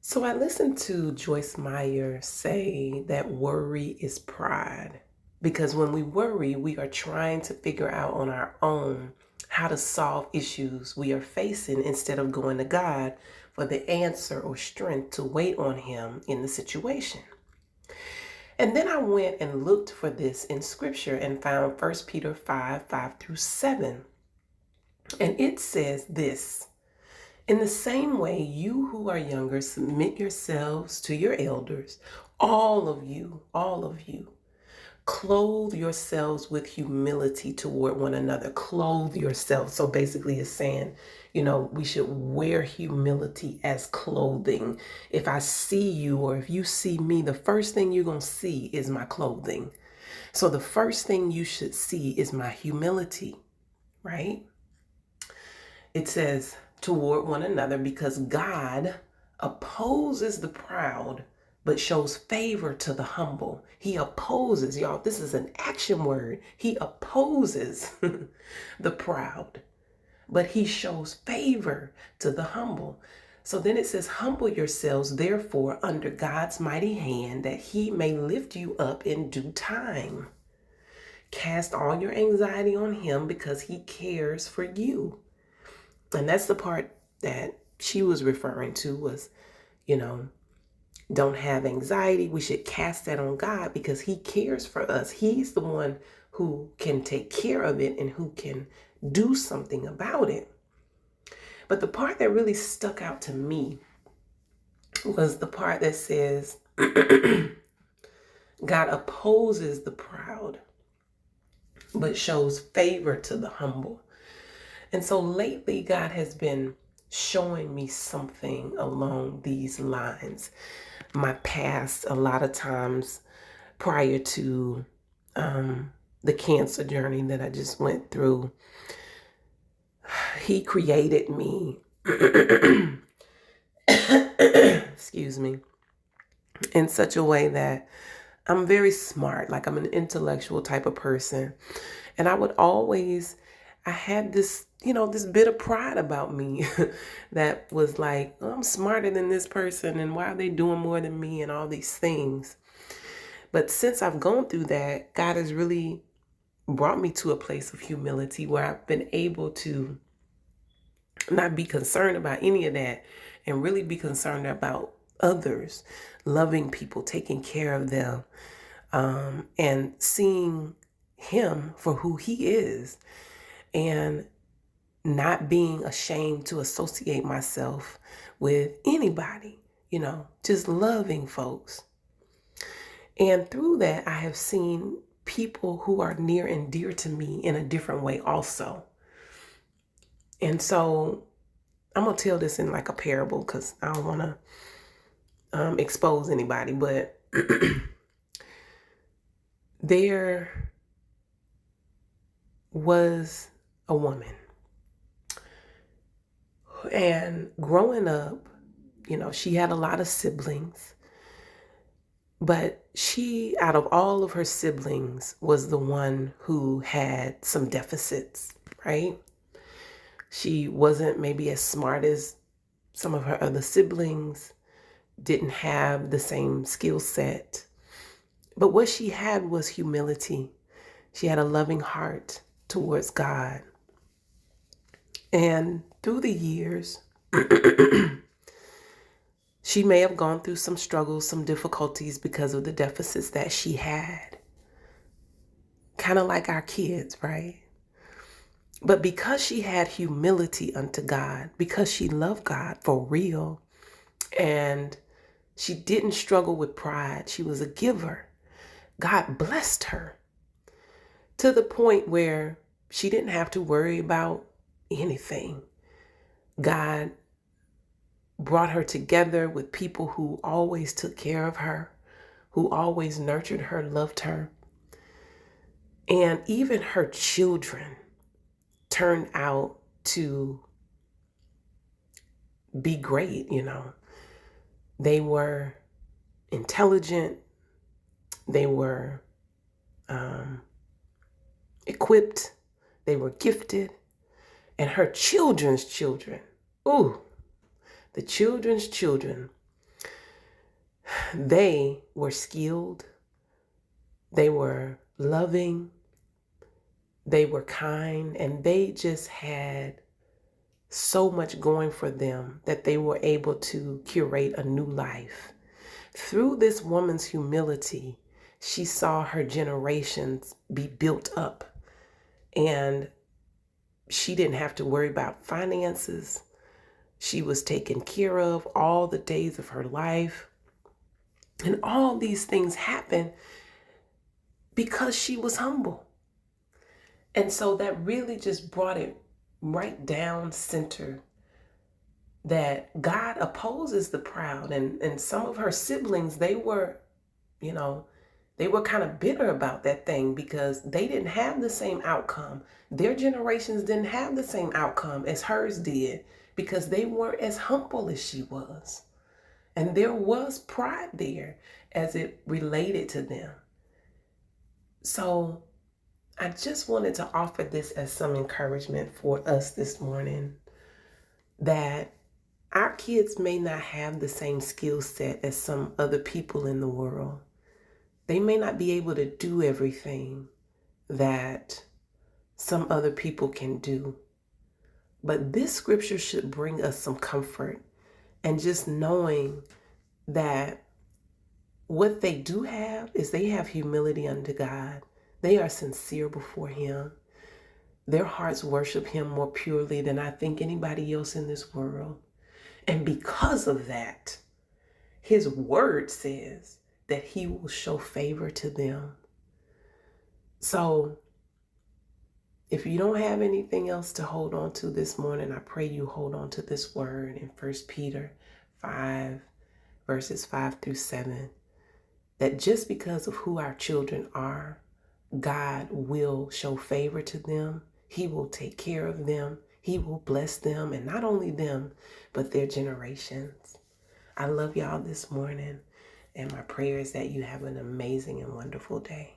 So I listened to Joyce Meyer say that worry is pride. Because when we worry, we are trying to figure out on our own how to solve issues we are facing instead of going to God for the answer or strength to wait on Him in the situation. And then I went and looked for this in scripture and found 1 Peter 5 through 7. And it says this. In the same way, you who are younger, submit yourselves to your elders. All of you. Clothe yourselves with humility toward one another. Clothe yourselves. So basically, it's saying, we should wear humility as clothing. If I see you or if you see me, the first thing you're going to see is my clothing. So the first thing you should see is my humility, right? It says, toward one another, because God opposes the proud, but shows favor to the humble. He opposes, y'all, this is an action word. He opposes the proud, but he shows favor to the humble. So then it says, humble yourselves, therefore, under God's mighty hand, that he may lift you up in due time. Cast all your anxiety on him because he cares for you. And that's the part that she was referring to was, don't have anxiety. We should cast that on God because he cares for us. He's the one who can take care of it and who can do something about it. But the part that really stuck out to me was the part that says, God opposes the proud, but shows favor to the humble. And so lately, God has been showing me something along these lines. My past, a lot of times prior to the cancer journey that I just went through, he created me, excuse me, in such a way that I'm very smart, like I'm an intellectual type of person. And I had this, this bit of pride about me that was like, oh, I'm smarter than this person and why are they doing more than me and all these things. But since I've gone through that, God has really brought me to a place of humility where I've been able to not be concerned about any of that and really be concerned about others, loving people, taking care of them, and seeing him for who he is and not being ashamed to associate myself with anybody, just loving folks. And through that, I have seen people who are near and dear to me in a different way also. And so I'm going to tell this in like a parable because I don't want to expose anybody, but there was a woman. And growing up, she had a lot of siblings, but she, out of all of her siblings, was the one who had some deficits, right? She wasn't maybe as smart as some of her other siblings, didn't have the same skill set. But what she had was humility. She had a loving heart towards God. And through the years, she may have gone through some struggles, some difficulties because of the deficits that she had. Kind of like our kids, right? But because she had humility unto God, because she loved God for real, and she didn't struggle with pride, she was a giver, God blessed her to the point where she didn't have to worry about anything. God brought her together with people who always took care of her, who always nurtured her, loved her. And even her children turned out to be great, They were intelligent. They were equipped. They were gifted. And her children's children, the children's children They were skilled, they were loving, they were kind, and they just had so much going for them that they were able to curate a new life. Through this woman's humility, she saw her generations be built up, and she didn't have to worry about finances. She was taken care of all the days of her life. And all these things happened because she was humble. And so that really just brought it right down center that God opposes the proud. And some of her siblings, they were kind of bitter about that thing because they didn't have the same outcome. Their generations didn't have the same outcome as hers did because they weren't as humble as she was. And there was pride there as it related to them. So I just wanted to offer this as some encouragement for us this morning, that our kids may not have the same skill set as some other people in the world. They may not be able to do everything that some other people can do. But this scripture should bring us some comfort, and just knowing that what they do have is they have humility unto God. They are sincere before Him. Their hearts worship Him more purely than I think anybody else in this world. And because of that, His word says that He will show favor to them. So if you don't have anything else to hold on to this morning, I pray you hold on to this word in 1 Peter 5, verses 5 through 7, that just because of who our children are, God will show favor to them. He will take care of them. He will bless them, and not only them, but their generations. I love y'all this morning, and my prayer is that you have an amazing and wonderful day.